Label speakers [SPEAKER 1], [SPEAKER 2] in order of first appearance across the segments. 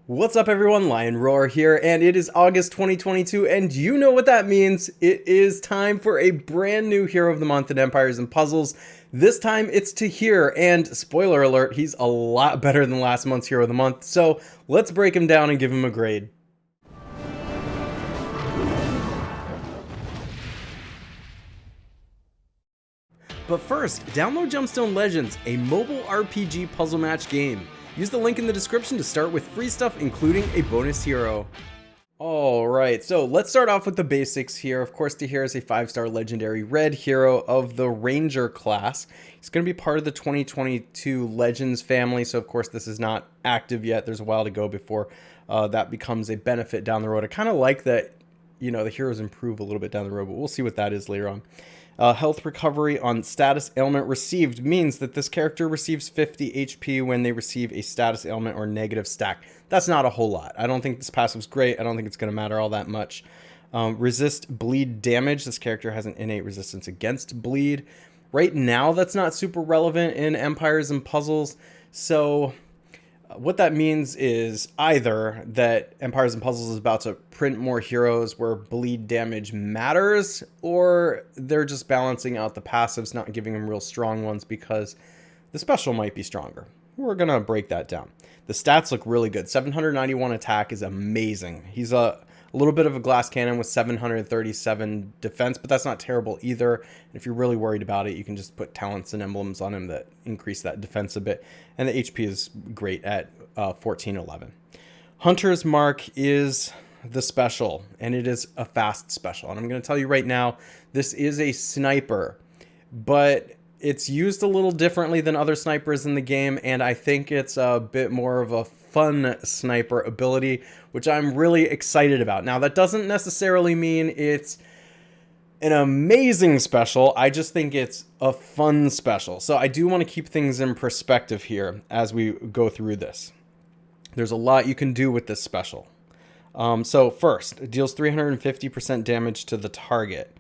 [SPEAKER 1] What's up everyone, Lion Roar here, and it is August 2022, and you know what that means. It is time for a brand new Hero of the Month in Empires and Puzzles. This time it's TAHIR, and spoiler alert, he's a lot better than last month's Hero of the Month, so let's break him down and give him a grade. But first, download Gemstone Legends, a mobile RPG puzzle match game. Use the link in the description to start with free stuff, including a bonus hero. Alright, so let's start off with the basics here. Of course, TAHIR is a 5-star legendary red hero of the Ranger class. He's going to be part of the 2022 Legends family, so of course this is not active yet. There's a while to go before that becomes a benefit down the road. I kind of like that, you know, the heroes improve a little bit down the road, but we'll see what that is later on. Health recovery on status ailment received means that this character receives 50 HP when they receive a status ailment or negative stack. That's not a whole lot. I don't think this passive's great. I don't think it's going to matter all that much. Resist bleed damage. This character has an innate resistance against bleed. Right now, that's not super relevant in Empires and Puzzles. So what that means is either that Empires and Puzzles is about to print more heroes where bleed damage matters, or they're just balancing out the passives, not giving them real strong ones because the special might be stronger. We're going to break that down. The stats look really good. 791 attack is amazing. He's a little bit of a glass cannon with 737 defense, but that's not terrible either. And if you're really worried about it, you can just put talents and emblems on him that increase that defense a bit. And the HP is great at 1411. Hunter's Mark is the special, and it is a fast special. And I'm going to tell you right now, this is a sniper, but it's used a little differently than other snipers in the game, and I think it's a bit more of a fun sniper ability, which I'm really excited about. Now, that doesn't necessarily mean it's an amazing special. I just think it's a fun special. So I do want to keep things in perspective here as we go through this. There's a lot you can do with this special. So first, it deals 350% damage to the target.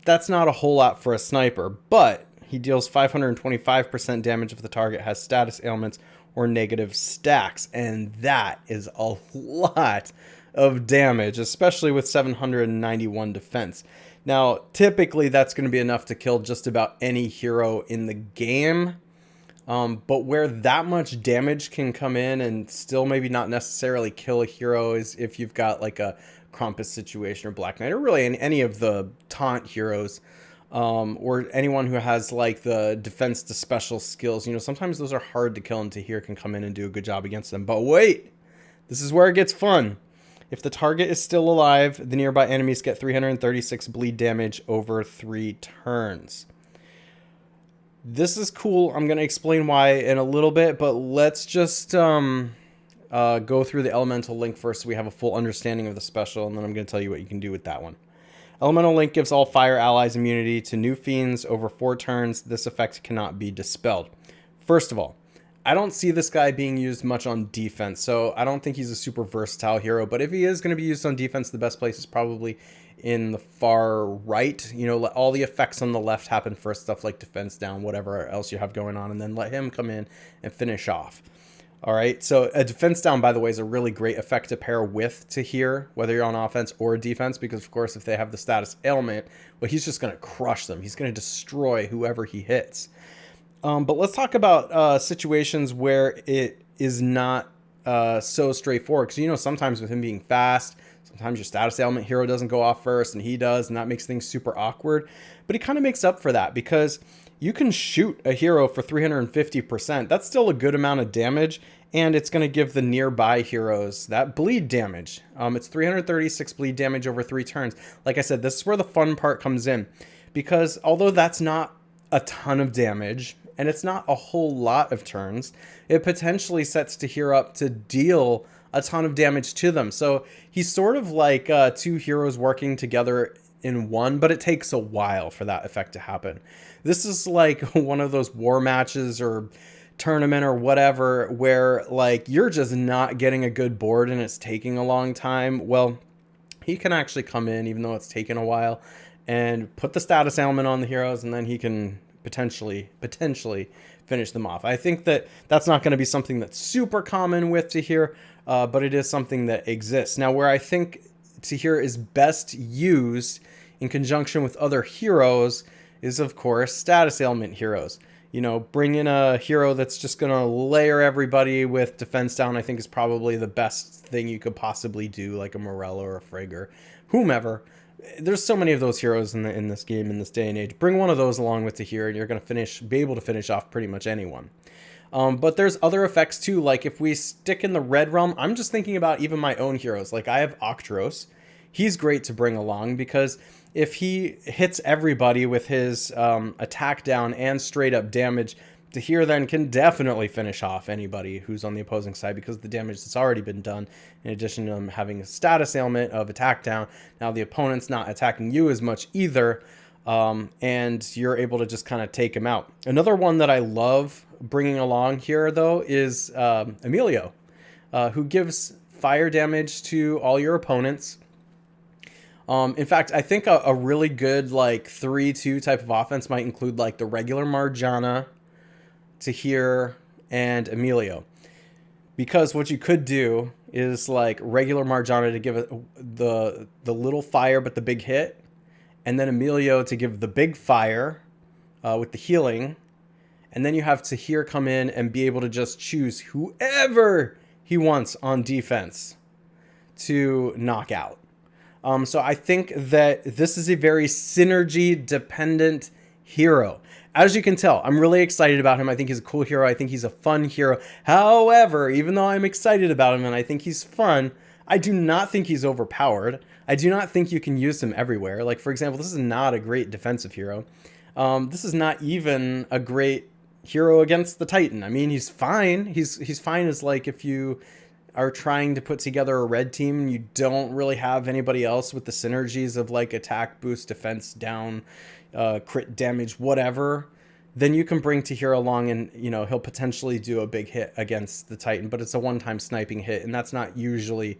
[SPEAKER 1] That's not a whole lot for a sniper, but he deals 525% damage if the target has status ailments or negative stacks, and that is a lot of damage, especially with 791 defense. Now, typically that's going to be enough to kill just about any hero in the game, but where that much damage can come in and still maybe not necessarily kill a hero is if you've got like a Krampus situation or Black Knight, or really any of the taunt heroes. Or anyone who has like the defense to special skills. You know, sometimes those are hard to kill, and TAHIR can come in and do a good job against them. But wait, this is where it gets fun. If the target is still alive, the nearby enemies get 336 bleed damage over 3 turns. This is cool. I'm going to explain why in a little bit, but let's just go through the elemental link first so we have a full understanding of the special, and then I'm going to tell you what you can do with that one. Elemental Link gives all fire allies immunity to new fiends over 4 turns. This effect cannot be dispelled. First of all, I don't see this guy being used much on defense, so I don't think he's a super versatile hero, but if he is going to be used on defense, the best place is probably in the far right. You know, let all the effects on the left happen first, stuff like defense down, whatever else you have going on, and then let him come in and finish off. All right, so a defense down, by the way, is a really great effect to pair with TAHIR, whether you're on offense or defense, because, of course, if they have the status ailment, well, he's just going to crush them. He's going to destroy whoever he hits. But let's talk about situations where it is not so straightforward, because, you know, sometimes with him being fast, sometimes your status ailment hero doesn't go off first, and he does, and that makes things super awkward. But he kind of makes up for that, because you can shoot a hero for 350%. That's still a good amount of damage, and it's going to give the nearby heroes that bleed damage. It's 336 bleed damage over 3 turns. Like I said, this is where the fun part comes in, because although that's not a ton of damage, and it's not a whole lot of turns, it potentially sets TAHIR up to deal a ton of damage to them. So he's sort of like 2 heroes working together in one, but it takes a while for that effect to happen. This is like one of those war matches or tournament or whatever where like you're just not getting a good board and it's taking a long time. Well, he can actually come in, even though it's taken a while, and put the status ailment on the heroes, and then he can potentially finish them off. I think that that's not going to be something that's super common with TAHIR, but it is something that exists. Now, where I think TAHIR is best used in conjunction with other heroes is, of course, status ailment heroes. You know, bring in a hero that's just going to layer everybody with defense down, I think is probably the best thing you could possibly do, like a Morello or a Frigg or whomever. There's so many of those heroes in this game, in this day and age. Bring one of those along with TAHIR, and you're going to be able to finish off pretty much anyone. But there's other effects too, like if we stick in the red realm, I'm just thinking about even my own heroes. Like I have Octros. He's great to bring along because if he hits everybody with his attack down and straight up damage, TAHIR then can definitely finish off anybody who's on the opposing side because of the damage that's already been done. In addition to him having a status ailment of attack down, now the opponent's not attacking you as much either, and you're able to just kind of take him out. Another one that I love bringing along here, though, is Emilio, who gives fire damage to all your opponents. In fact, I think a really good like 3-2 type of offense might include like the regular Marjana, TAHIR, and Emilio. Because what you could do is like regular Marjana to give it the little fire but the big hit, and then Emilio to give the big fire with the healing, and then you have TAHIR come in and be able to just choose whoever he wants on defense to knock out. So I think that this is a very synergy dependent hero. As you can tell, I'm really excited about him. I think he's a cool hero. I think he's a fun hero. However, even though I'm excited about him and I think he's fun, I do not think he's overpowered. I do not think you can use him everywhere. Like, for example, this is not a great defensive hero. This is not even a great hero against the Titan. I mean, he's fine. He's fine as like if you are trying to put together a red team, you don't really have anybody else with the synergies of like attack, boost, defense, down, crit damage, whatever, then you can bring TAHIR along and, you know, he'll potentially do a big hit against the Titan, but it's a one-time sniping hit, and that's not usually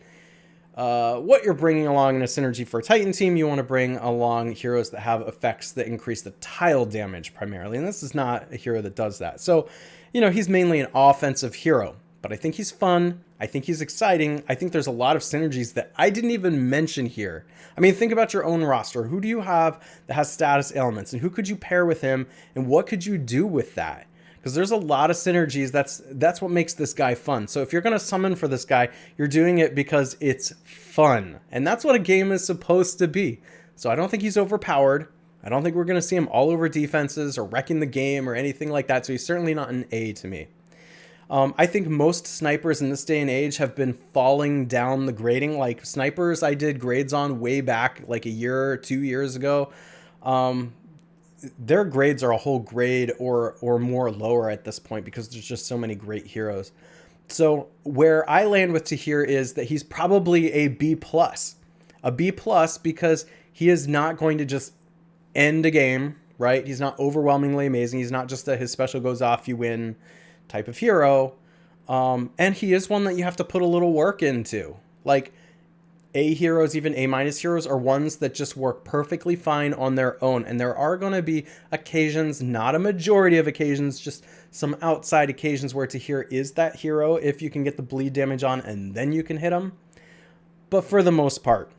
[SPEAKER 1] what you're bringing along in a synergy for a Titan team. You want to bring along heroes that have effects that increase the tile damage primarily, and this is not a hero that does that. So, you know, he's mainly an offensive hero, but I think he's fun. I think he's exciting. I think there's a lot of synergies that I didn't even mention here. I mean, think about your own roster. Who do you have that has status ailments, and who could you pair with him, and what could you do with that? Because there's a lot of synergies. That's what makes this guy fun. So if you're going to summon for this guy, you're doing it because it's fun. And that's what a game is supposed to be. So I don't think he's overpowered. I don't think we're going to see him all over defenses or wrecking the game or anything like that. So he's certainly not an A to me. I think most snipers in this day and age have been falling down the grading. Like snipers I did grades on way back like a year or 2 years ago. Their grades are a whole grade or more lower at this point because there's just so many great heroes. So where I land with TAHIR is that he's probably a B+. A B+ because he is not going to just end a game, right? He's not overwhelmingly amazing. He's not just a his special goes off, you win type of hero. And he is one that you have to put a little work into. Like A heroes, even A- heroes, are ones that just work perfectly fine on their own. And there are going to be occasions, not a majority of occasions, just some outside occasions where TAHIR is that hero if you can get the bleed damage on and then you can hit him. But for the most part,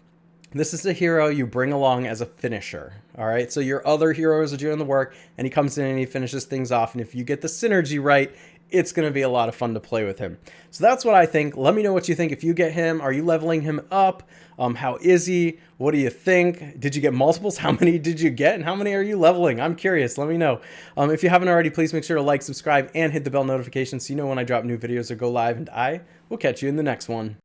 [SPEAKER 1] this is a hero you bring along as a finisher. All right, so your other heroes are doing the work and he comes in and he finishes things off. And if you get the synergy right, it's going to be a lot of fun to play with him. So that's what I think. Let me know what you think. If you get him, are you leveling him up? How is he? What do you think? Did you get multiples? How many did you get? And how many are you leveling? I'm curious. Let me know. If you haven't already, please make sure to like, subscribe, and hit the bell notification so you know when I drop new videos or go live. And I will catch you in the next one.